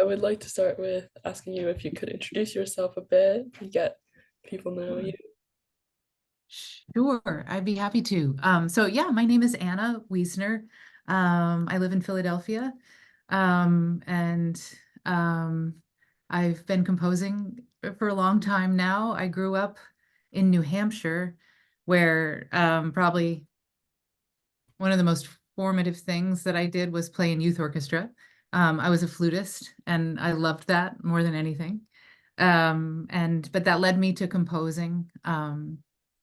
would like to start with asking you if you could introduce yourself a bit and get people to know you. Sure. Sure, I'd be happy to. So yeah, my name is Anna Weesner. I live in Philadelphia, and um, I've been composing for a long time now. I grew up in New Hampshire, where probably one of the most formative things that I did was play in youth orchestra. I was a flutist, and I loved that more than anything. But that led me to composing.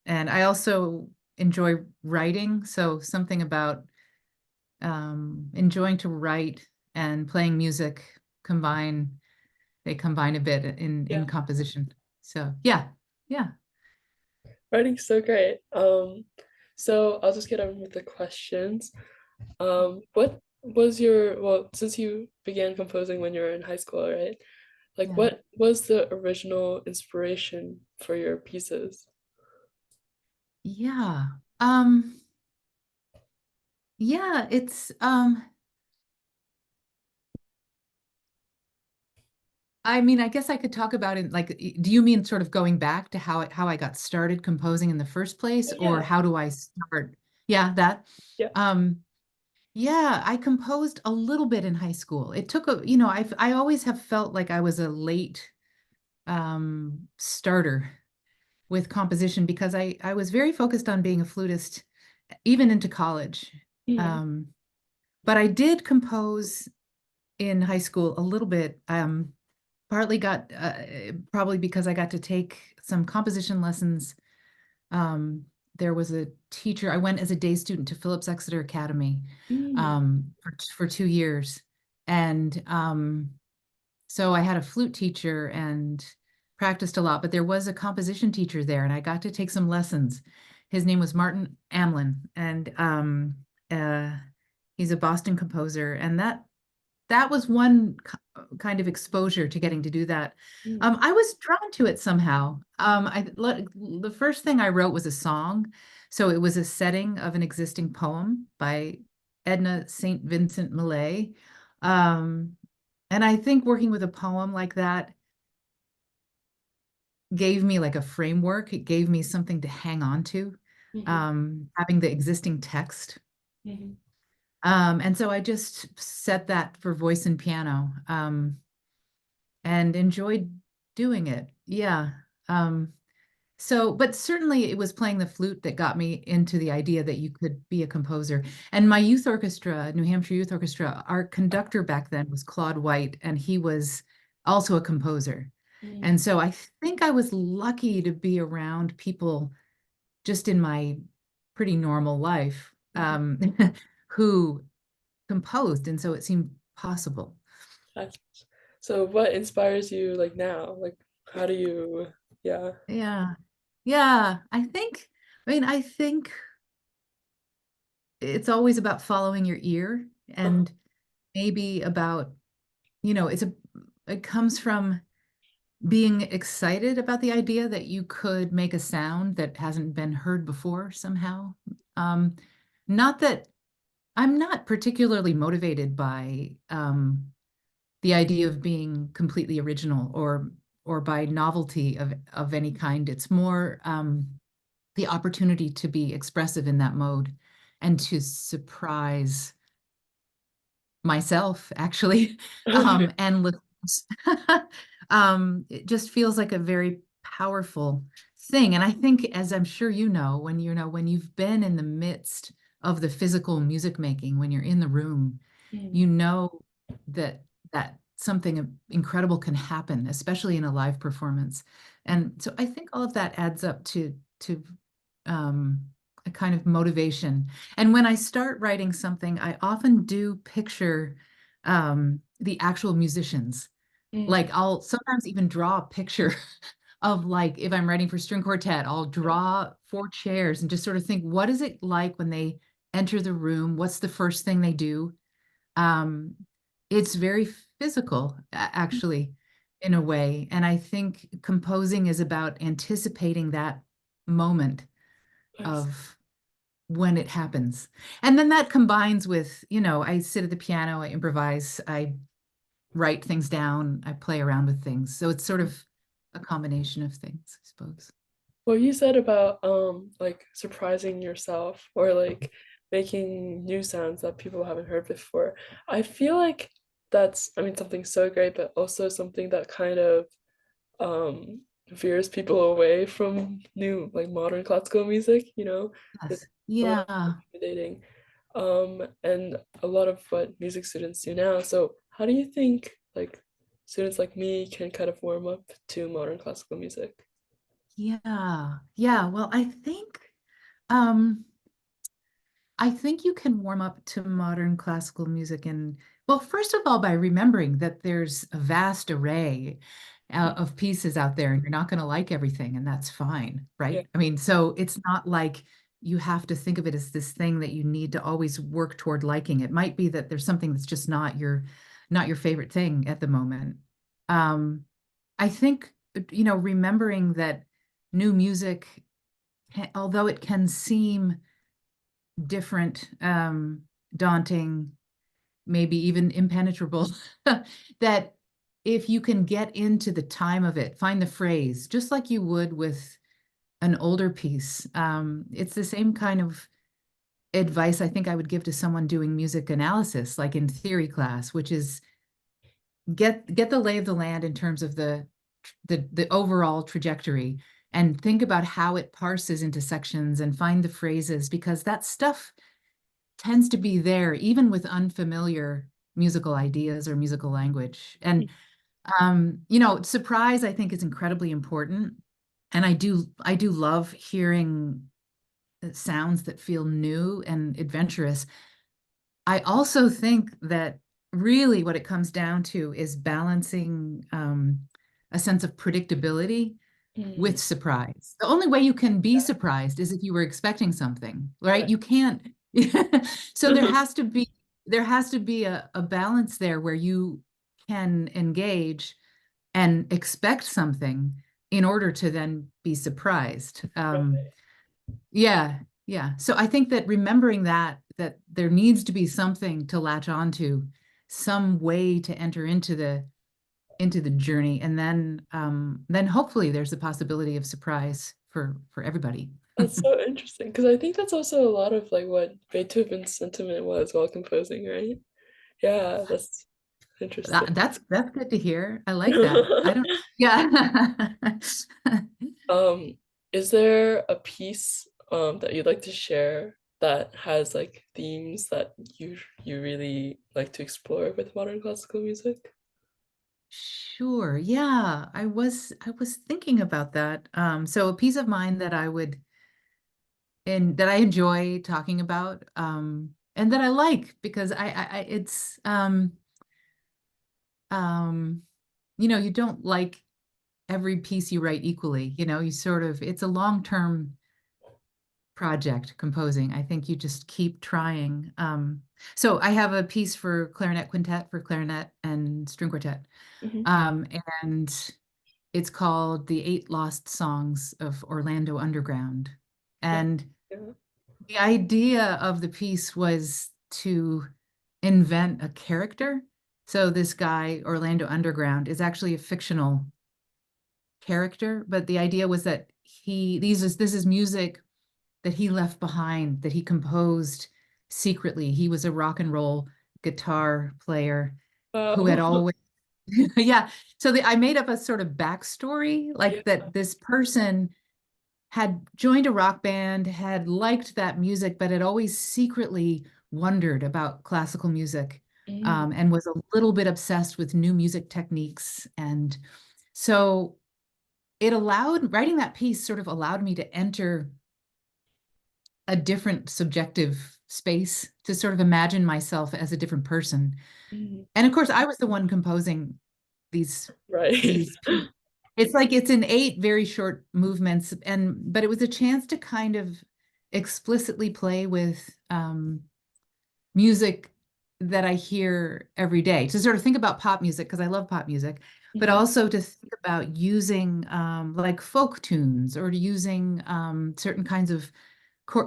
And I also enjoy writing, so something about enjoying to write and playing music combine they combine a bit in Yeah, composition. So yeah, yeah, writing's so great. So I'll just get on with the questions. What was your, well, since you began composing when you were in high school, right? Like, yeah, what was the original inspiration for your pieces? yeah. Um, yeah, it's I mean, I guess I could talk about it like, do you mean sort of going back to how I got started composing in the first place, or Yeah, how do I start? Yeah, that. yeah. Um, yeah, I composed a little bit in high school. It took I always have felt like I was a late starter with composition because I was very focused on being a flutist even into college. Mm, Um, but I did compose in high school a little bit. Partly got probably because I got to take some composition lessons. Um, there was a teacher. I went as a day student to Phillips Exeter Academy mm, for 2 years, and so I had a flute teacher and practiced a lot. But there was a composition teacher there, and I got to take some lessons. His name was Martin Amlin, and uh, he's a Boston composer, and that was one kind of exposure to getting to do that. mm, I was drawn to it somehow. The first thing I wrote was a song, so it was a setting of an existing poem by Edna St. Vincent Millay. Um, and I think working with a poem like that gave me like a framework. It gave me something to hang on to, mhm, having the existing text. mhm. And so I just set that for voice and piano. And enjoyed doing it. Yeah. Um, but certainly it was playing the flute that got me into the idea that you could be a composer. And my youth orchestra, New Hampshire Youth Orchestra, our conductor back then was Claude White, and he was also a composer. Mm, And so I think I was lucky to be around people just in my pretty normal life mhm. who composed. And so it seemed possible. That's- So what inspires you like now? Like how do you, yeah. Yeah. Yeah. I think it's always about following your ear, Uh-huh. and maybe about, it comes from being excited about the idea that you could make a sound that hasn't been heard before somehow. Um, Not that I'm not particularly motivated by the idea of being completely original, or by novelty of any kind. It's more the opportunity to be expressive in that mode and to surprise myself, actually, Okay. and listeners. It just feels like a very powerful thing. And I think, as I'm sure when you've been in the midst of the physical music making, when you're in the room, Mm, you know that something incredible can happen, especially in a live performance. And so I think all of that adds up to um, a kind of motivation. And when I start writing something, I often do picture the actual musicians. mm, Like, I'll sometimes even draw a picture of, like, if I'm writing for string quartet, I'll yeah. draw four chairs and just sort of think, what is it like when they enter the room? What's the first thing they do? Um, it's very physical, actually, in a way. And I think composing is about anticipating that moment Nice. of when it happens. And then that combines with, I sit at the piano, I improvise, I write things down, I play around with things. So it's sort of a combination of things, I suppose. What you said about like surprising yourself or like making new sounds that people haven't heard before. I feel like that's, I mean, something so great, but also something that kind of veers people away from new like modern classical music, you know? It's Yes. a lot Yeah. intimidating. And a lot of what music students do now. So how do you think like students like me can kind of warm up to modern classical music? Yeah. Yeah. Well, um I think you can warm up to modern classical music and, well, first of all, by remembering that there's a vast array of pieces out there and you're not going to like everything, and that's fine, Yeah. right? I mean, so it's not like you have to think of it as this thing that you need to always work toward liking. It might be that there's something that's just not your favorite thing at the moment. Um, I think, remembering that new music, although it can seem different, daunting, maybe even impenetrable, that if you can get into the time of it, find the phrase, just like you would with an older piece. It's the same kind of advice I think I would give to someone doing music analysis, like in theory class, which is get the lay of the land in terms of the overall trajectory and think about how it parses into sections and find the phrases because that stuff tends to be there even with unfamiliar musical ideas or musical language. And surprise I think is incredibly important. And I do love hearing sounds that feel new and adventurous. I also think that really what it comes down to is balancing a sense of predictability Mm, with surprise. The only way you can be surprised is if you were expecting something, right? right. You can't. So there has to be a balance there where you can engage and expect something in order to then be surprised. Right. Yeah, yeah. So I think that remembering that there needs to be something to latch onto, some way to enter into the journey, and then hopefully there's a possibility of surprise for everybody. That's so interesting because I think that's also a lot of like what Beethoven's sentiment was while composing, right? Yeah, that's interesting. That's good to hear. I like that. I don't. Yeah. Um, is there a piece that you'd like to share that has like themes that you really like to explore with modern classical music? Sure. Yeah. I was thinking about that. So a piece of mine that I would and that I enjoy talking about, and that I like because I it's um, you don't like every piece you write equally. You sort of it's a long-term project composing. I think you just keep trying. So I have a piece for clarinet quintet for clarinet and string quartet. Hmm. Um, and it's called The Eight Lost Songs of Orlando Underground. Yeah. And Yeah. the idea of the piece was to invent a character. So this guy, Orlando Underground, is actually a fictional character, but the idea was that this is music that he left behind, that he composed secretly. He was a rock and roll guitar player who had Wow. always, yeah. So I made up a sort of backstory, Yeah. like that this person had joined a rock band, had liked that music, but had always secretly wondered about classical music, Mm, and was a little bit obsessed with new music techniques. And so writing that piece sort of allowed me to enter a different subjective space to sort of imagine myself as a different person. mm, And of course, I was the one composing these right. these pieces. It's like it's in eight very short movements, but it was a chance to kind of explicitly play with music that I hear every day. To sort of think about pop music because I love pop music, but Mhm. also to think about using like folk tunes or using certain kinds of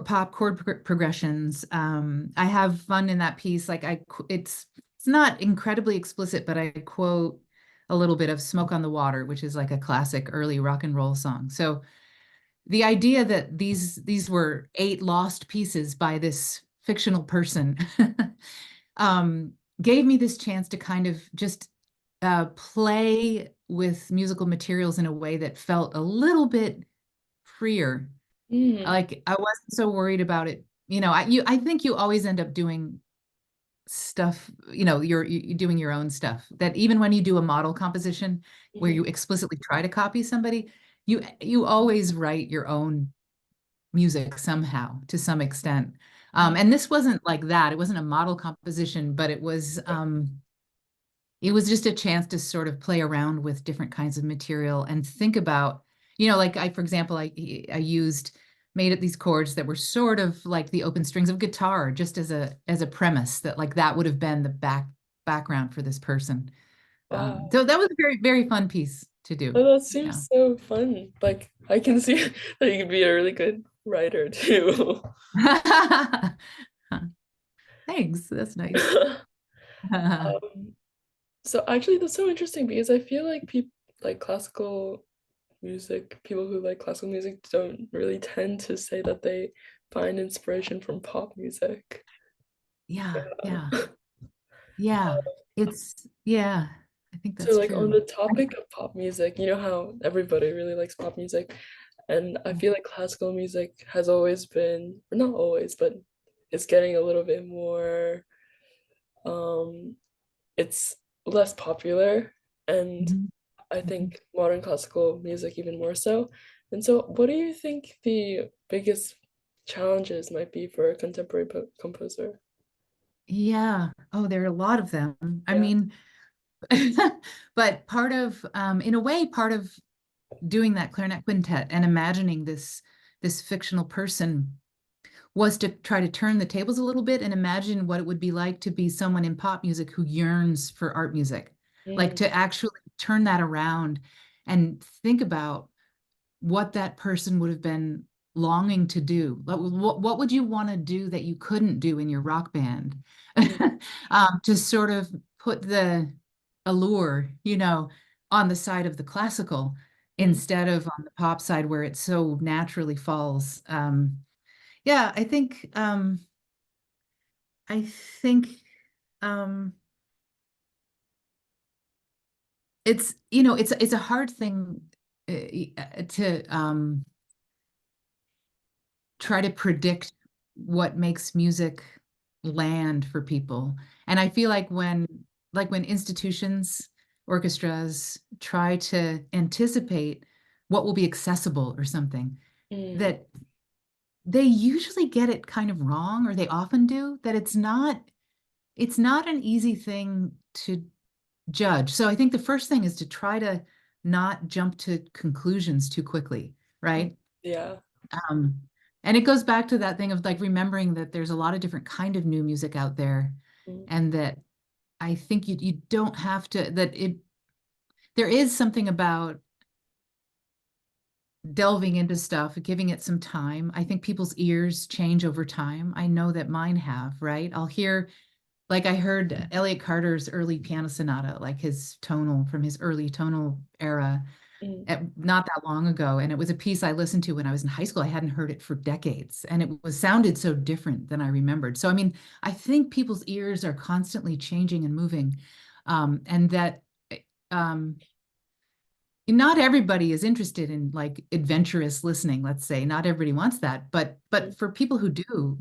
pop chord progressions. I have fun in that piece. Like it's it's not incredibly explicit, but I quote a little bit of Smoke on the Water, which is like a classic early rock and roll song. So the idea that these were eight lost pieces by this fictional person um, gave me this chance to kind of just play with musical materials in a way that felt a little bit freer. Mm, Like I wasn't so worried about it. I think you always end up doing stuff, you're doing your own stuff. That even when you do a model composition where mhm, you explicitly try to copy somebody, you always write your own music somehow to some extent. mhm. And this wasn't like that. It wasn't a model composition, but it was just a chance to sort of play around with different kinds of material and think about, like for example, I used made it these chords that were sort of like the open strings of guitar, just as a premise that like that would have been the background for this person. Wow. So that was a very, very fun piece to do. Oh, that Yeah. seems so fun. Like I can see that you could be a really good writer too. Thanks. That's nice. Um, so actually that's so interesting because I feel like people like classical music, people who like classical music don't really tend to say that they find inspiration from pop music. Yeah, yeah, Uh, yeah. Yeah, I think So that's like on true. the topic of pop music, you know how everybody really likes pop music, and I feel like classical music has always been, or not always, but it's getting a little bit more, um, it's less popular, and Mhm, I mhm. think modern classical music even more so. And so, what do you think the biggest challenges might be for a contemporary composer? Yeah. Oh, there are a lot of them. I Yeah. mean, but in a way, part of doing that clarinet quintet and imagining this fictional person was to try to turn the tables a little bit and imagine what it would be like to be someone in pop music who yearns for art music, like Mm, to actually turn that around and think about what that person would have been longing to do. What would you want to do that you couldn't do in your rock band? mm, To sort of put the allure, on the side of the classical mm, instead of on the pop side where it so naturally falls. Yeah, I think um, it's a hard thing to try to predict what makes music land for people. And I feel like when institutions, orchestras try to anticipate what will be accessible or something, mm, that they usually get it kind of wrong, or they often do, that it's not an easy thing to judge. So I think the first thing is to try to not jump to conclusions too quickly, mm. right? Yeah. Um, and it goes back to that thing of like remembering that there's a lot of different kind of new music out there, Mm, and that I think you don't have to that it there is something about delving into stuff, giving it some time. I think people's ears change over time. I know that mine have, right? Like I heard Elliott Carter's early piano sonata, like his tonal from his early tonal era mm, not that long ago, and it was a piece I listened to when I was in high school. I hadn't heard it for decades, and it was sounded so different than I remembered. So I mean, I think people's ears are constantly changing and moving, and that um, not everybody is interested in like adventurous listening. Let's say not everybody wants that, but mm, for people who do,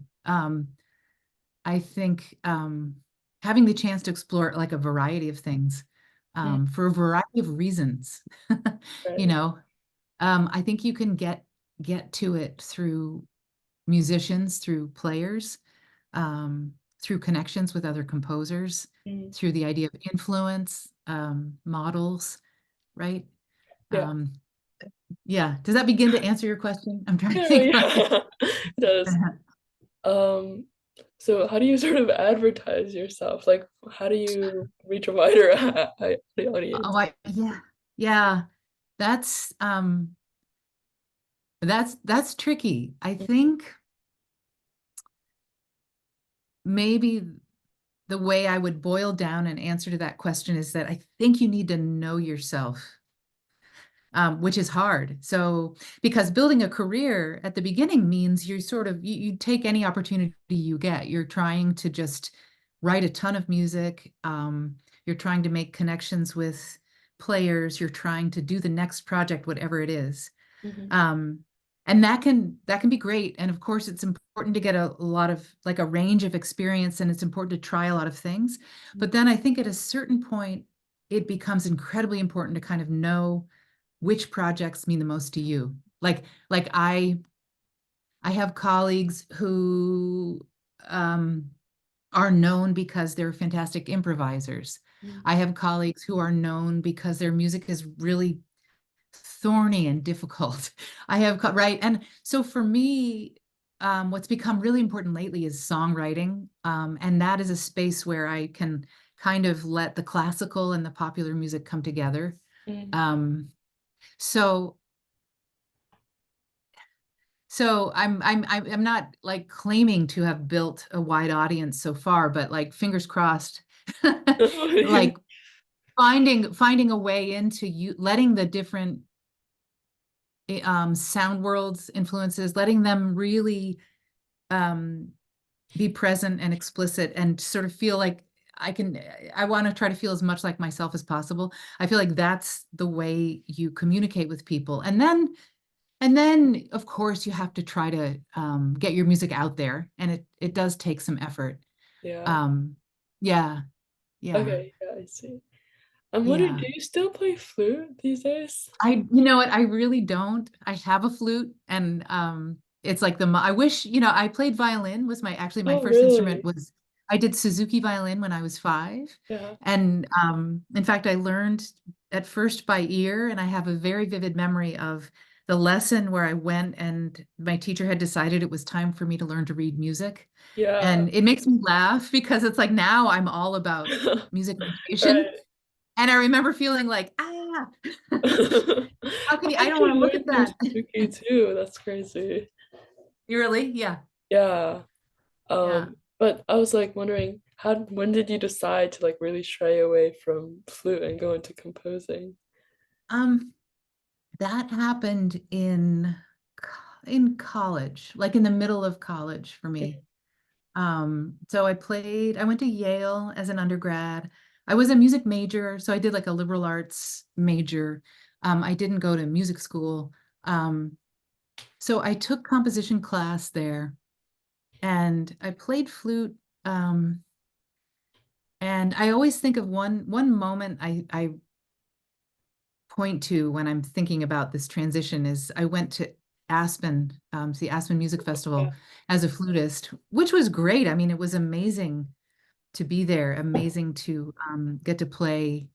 I think having the chance to explore like a variety of things mm, for a variety of reasons, you right. know, I think you can get to it through musicians, through players, through connections with other composers, Mm, through the idea of influence, models, right? yeah. Um, yeah. Does that begin to answer your question? I'm trying to Yeah, think about yeah. It does. Um, so how do you sort of advertise yourself? Like, how do you reach a wider audience? Oh, yeah, yeah. That's um, that's tricky. I think maybe. the way I would boil down an answer to that question is that I think you need to know yourself, which is hard. So, because building a career at the beginning means you're sort of, you take any opportunity you get. You're trying to just write a ton of music. You're trying to make connections with players. You're trying to do the next project, whatever it is. Hmm. Um, and that can be great. And of course, it's important to get a lot of like a range of experience, and it's important to try a lot of things. But then I think at a certain point, it becomes incredibly important to kind of know which projects mean the most to you. Like I have colleagues who um, are known because they're fantastic improvisers. I have colleagues who are known because their music is really thorny and difficult. Right. And so for me, what's become really important lately is songwriting. And that is a space where I can kind of let the classical and the popular music come together. Mm. Um, so I'm not like claiming to have built a wide audience so far, but like fingers crossed, like finding a way into you, letting the different sound worlds influences, letting them really um, be present and explicit and sort of feel like I can, I want to try to feel as much like myself as possible. I feel like that's the way you communicate with people. And then of course you have to try to get your music out there, and it does take some effort. Yeah. Um, yeah, yeah, Okay. Yeah, I see. I'm wondering, do yeah. you still play flute these days? You know what? I really don't. I have a flute, and it's like I wish, I played violin. Was my Oh, first instrument really? was I did Suzuki violin when I was 5. Yeah. And in fact, I learned at first by ear, and I have a very vivid memory of the lesson where I went and my teacher had decided it was time for me to learn to read music. Yeah. And it makes me laugh because it's like now I'm all about music notation. Right. And I remember feeling like, ah. I Okay, I don't want to actually look at learned some that. Suzuki too. That's crazy. You really? Yeah. Yeah. Yeah. But I was like wondering, when did you decide to like really stray away from flute and go into composing? Um, that happened in college, like in the middle of college for me. So I went to Yale as an undergrad. I was a music major, so I did like a liberal arts major. I didn't go to music school. Um, so I took composition class there, and I played flute. Um, and I always think of one moment I point to when I'm thinking about this transition is I went to the Aspen Music Yeah. Festival as a flutist, which was great. I mean, it was amazing to be there, amazing to get to play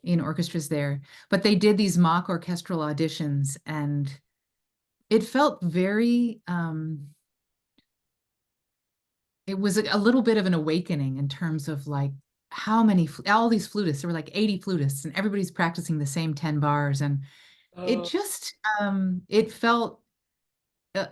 in orchestras there. But they did these mock orchestral auditions, and it felt very, it was a little bit of an awakening in terms of like how many, all these flutists, there were like 80 flutists, and everybody's practicing the same 10 bars. And it Oh. just, it felt,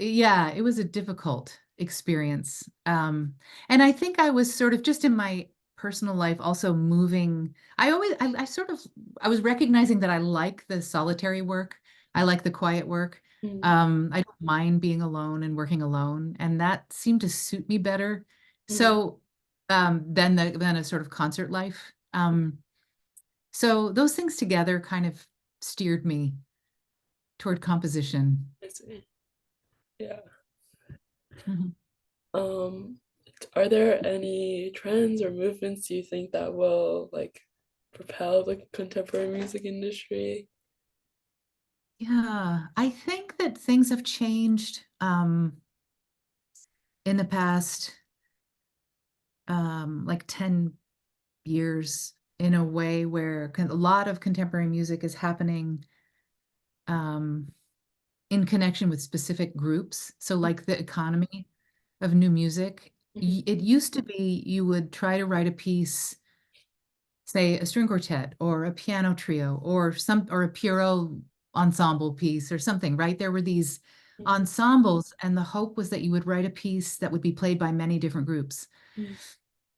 yeah, it was a difficult experience. And I think I was sort of just in my personal life also moving. I sort of, I was recognizing that I like the solitary work. I like the quiet work. Mm. I don't mind being alone and working alone, and that seemed to suit me better. Mm. So, than a sort of concert life. So those things together kind of steered me toward composition. I see. Yeah. Mhm. Um, are there any trends or movements you think that will like propel the contemporary music industry? Yeah, I think that things have changed in the past like 10 years in a way where a lot of contemporary music is happening um, in connection with specific groups. So, like the economy of new music, Mhm. it used to be you would try to write a piece, say a string quartet or a piano trio or a Puro ensemble piece or something, right? There were these Mhm. ensembles, and the hope was that you would write a piece that would be played by many different groups. Mhm.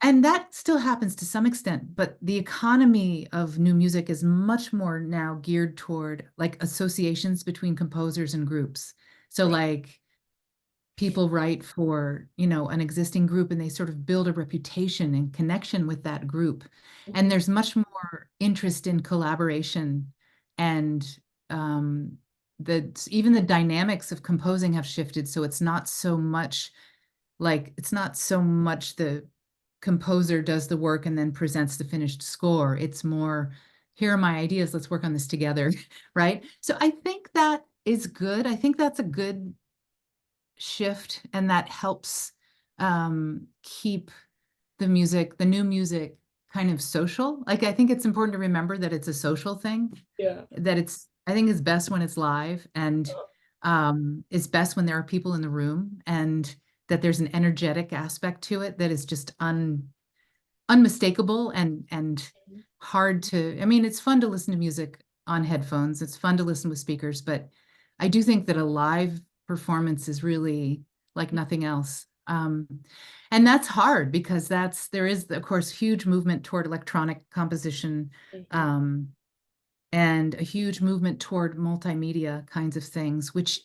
And that still happens to some extent, but the economy of new music is much more now geared toward like associations between composers and groups. So Right. like people write for, an existing group and they sort of build a reputation and connection with that group. And Mhm. there's much more interest in collaboration and um, even the dynamics of composing have shifted. So it's not so much the composer does the work and then presents the finished score. It's more, here are my ideas, let's work on this together, right? So I think that is good. I think that's a good shift, and that helps keep the new music kind of social. Like I think it's important to remember that it's a social thing, Yeah. I think it's best when it's live and it's best when there are people in the room and that there's an energetic aspect to it that is just unmistakable and Mhm. hard to, I mean, it's fun to listen to music on headphones. It's fun to listen with speakers, but I do think that a live performance is really like nothing else. And that's hard because there is, of course, huge movement toward electronic composition, Mhm. um, and a huge movement toward multimedia kinds of things, which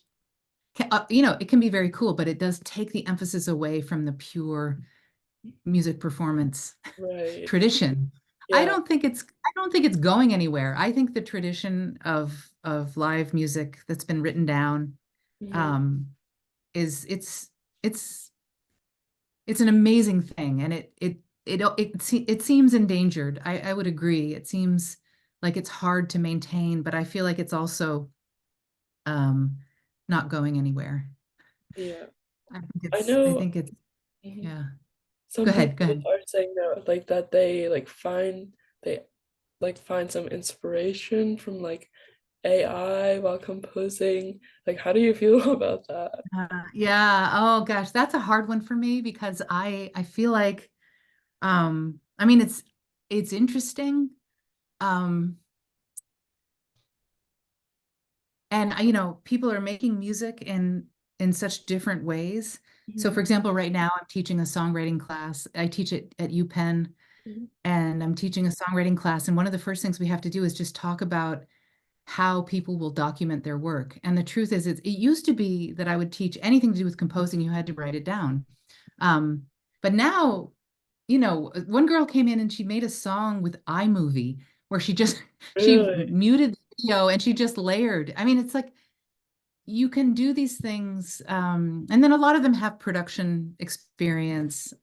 it can be very cool, but it does take the emphasis away from the pure music performance Right. tradition. Yeah. I don't think it's going anywhere. I think the tradition of live music that's been written down Mhm. um is it's it's an amazing thing, and it seems endangered. I would agree. It seems like it's hard to maintain, but I feel like it's also um not going anywhere. Yeah. I I know. think it's Mhm. yeah. Go Some ahead, go people ahead. are saying that like that they like find some inspiration from like AI while composing. Like, how do you feel about that? Yeah. Oh gosh, that's a hard one for me because I feel like I mean it's interesting. Um and people are making music in such different ways. So Mhm. for example, right now I'm teaching a songwriting class. I teach it at UPenn, Mhm. and I'm teaching a songwriting class, and one of the first things we have to do is just talk about how people will document their work. And the truth is, it used to be that I would teach anything to do with composing, you had to write it down. Um, but now, one girl came in and she made a song with iMovie where she Really? muted the video and she just layered. I mean, it's like you can do these things, and then a lot of them have production experience.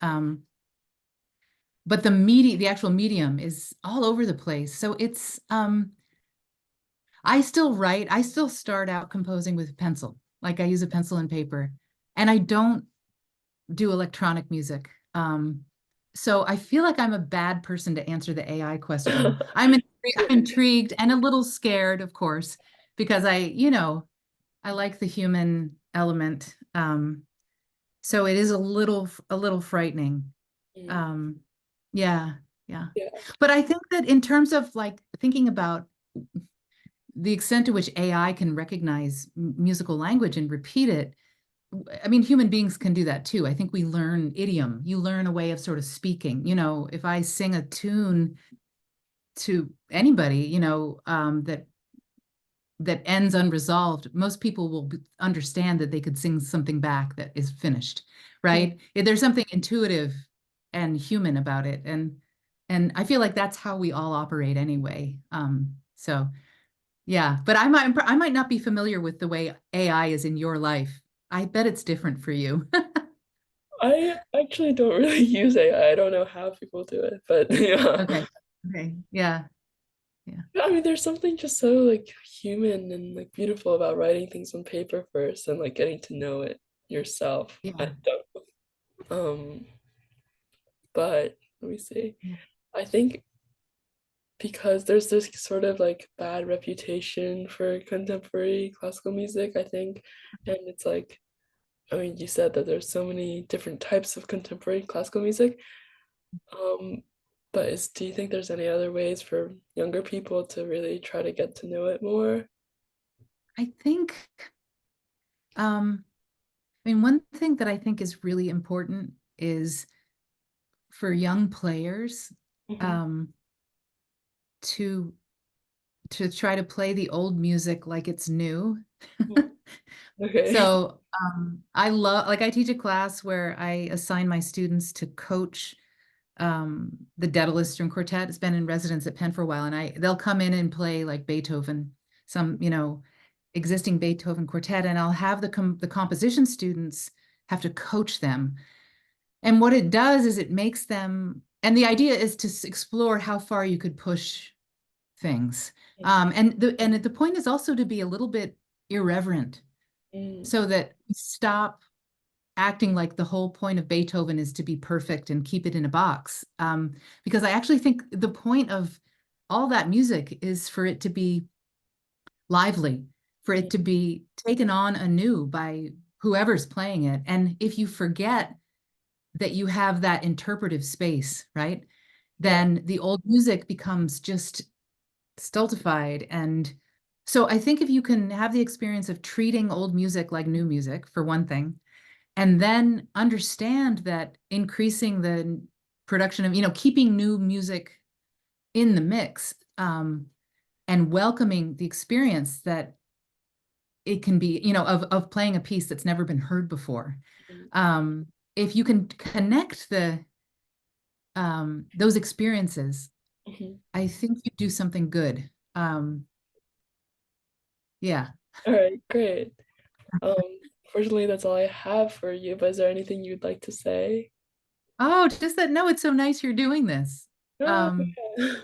But the actual medium is all over the place. So I still start out composing with pencil. Like I use a pencil and paper, and I don't do electronic music. So I feel like I'm a bad person to answer the AI question. I'm intrigued and a little scared, of course, because I like the human element. So it is a little frightening. Mhm. Um, yeah, yeah. Yeah. But I think that in terms of like thinking about the extent to which AI can recognize musical language and repeat it, I mean, human beings can do that too. I think we learn idiom. You learn a way of sort of speaking. If I sing a tune to anybody, that ends unresolved, most people will understand that they could sing something back that is finished, Mhm. right? There's something intuitive and human about it, and I feel like that's how we all operate anyway. So yeah, but I might not be familiar with the way AI is in your life. I bet it's different for you. I actually don't really use AI. I don't know how people do it, but yeah. Okay. Okay. Yeah. Yeah. I mean, there's something just so like human and like beautiful about writing things on paper first and like getting to know it yourself. I Yeah. don't. Um, but let me see. Yeah. I think because there's this sort of like bad reputation for contemporary classical music, I think, and it's like, I mean, you said that there's so many different types of contemporary classical music. Um, but do you think there's any other ways for younger people to really try to get to know it more? I think, I mean, one thing that I think is really important is for young players Hmm. um, to try to play the old music like it's new. Okay. So I love, like, I teach a class where I assign my students to coach the Daedalus String Quartet. It's been in residence at Penn for a while, and they'll come in and play like Beethoven, some, existing Beethoven quartet, and I'll have the composition students have to coach them. And what it does is it makes them, and the idea is to explore how far you could push things. And the point is also to be a little bit irreverent, Mm, so that we stop acting like the whole point of Beethoven is to be perfect and keep it in a box. Because I actually think the point of all that music is for it to be lively, for it mm, to be taken on anew by whoever's playing it. And if you forget that you have that interpretive space, right, yeah. then the old music becomes just stultified. And so I think if you can have the experience of treating old music like new music, for one thing, and then understand that increasing the production of, keeping new music in the mix, and welcoming the experience that it can be, of playing a piece that's never been heard before. Mm, Um, if you can connect those experiences, mhm. I think you do something good. Yeah. All right, great. Fortunately, that's all I have for you, but is there anything you'd like to say? Oh, just that, no, it's so nice you're doing this. Oh, Um, yeah.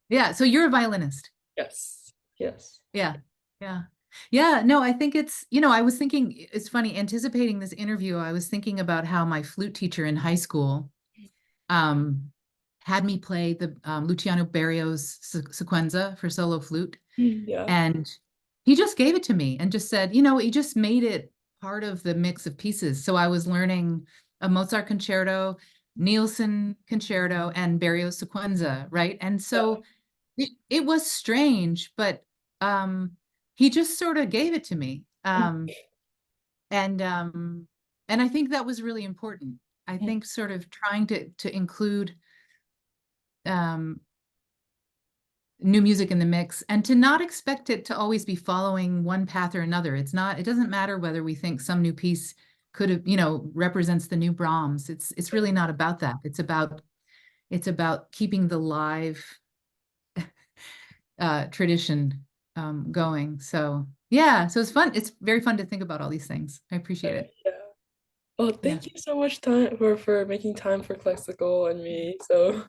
yeah, so you're a violinist. Yes. Yes. Yeah. Yeah. Yeah. No, I think I was thinking, it's funny, anticipating this interview, I was thinking about how my flute teacher in high school um, had me play the Luciano Berrios sequenza for solo flute. Mm, yeah. And he just gave it to me and just said, he just made it part of the mix of pieces. So I was learning a Mozart concerto, Nielsen concerto, and Berrios sequenza, right? And Yeah. so it was strange, but um, he just sort of gave it to me. And and I think that was really important. I Mhm. think sort of trying to include um, new music in the mix, and to not expect it to always be following one path or another. It doesn't matter whether we think some new piece could have, represents the new Brahms. It's really not about that. It's about keeping the live tradition going. So yeah, so it's fun. It's very fun to think about all these things. I appreciate Okay, it. yeah. Well, Yeah. thank you so much time for making time for Classical and me. So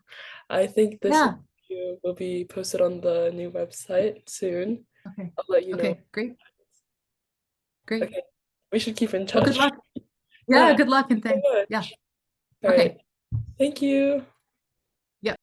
I think this Yeah. interview will be posted on the new website soon. Okay. I'll let you know. Okay. Great. Great. Okay. We should keep in Well, good touch. luck. Yeah. Yeah, Good luck and so thanks. Yeah. much. All right. Okay. Thank you.